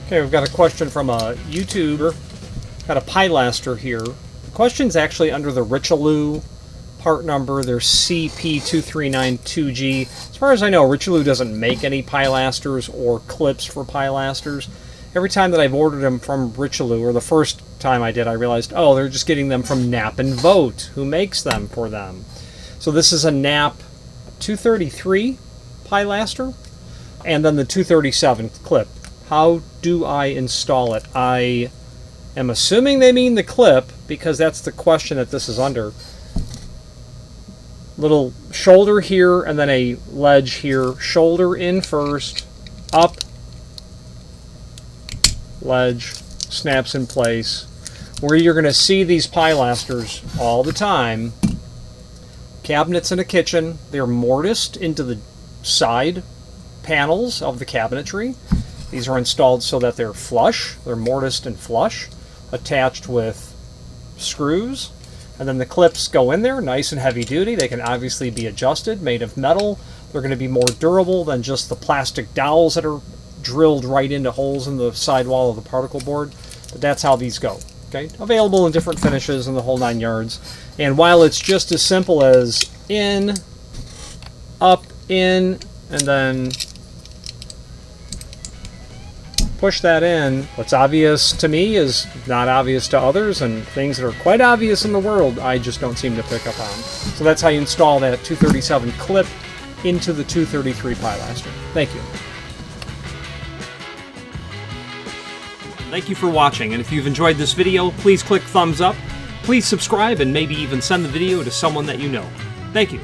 Okay, we've got a question from a YouTuber. Got a Pilaster here. The question's actually under the Richelieu part number. They're CP2392G. As far as I know, Richelieu doesn't make any Pilasters or clips for Pilasters. Every time that I've ordered them from Richelieu, or the first time I did, I realized, oh, they're just getting them from Knape Vogt, who makes them for them. So this is a Knape 233 Pilaster, and then the 237 clip. How do I install it? I am assuming they mean the clip, because that's the question that this is under. Little shoulder here, and then a ledge here. Shoulder in first, up, ledge, snaps in place. Where you're going to see these Pilasters all the time. Cabinets in a kitchen. They're mortised into the side panels of the cabinetry. These are installed so that they're flush. They're mortised and flush, attached with screws. And then the clips go in there, nice and heavy duty. They can obviously be adjusted, made of metal. They're going to be more durable than just the plastic dowels that are drilled right into holes in the sidewall of the particle board. But that's how these go. Okay, available in different finishes and the whole 9 yards. And while it's just as simple as in, up, in, and then push that in, what's obvious to me is not obvious to others, and things that are quite obvious in the world I just don't seem to pick up on. So that's how you install that 237 clip into the 233 Pilaster. Thank you. Thank you for watching, and if you've enjoyed this video, please click thumbs up, please subscribe, and maybe even send the video to someone that you know. Thank you.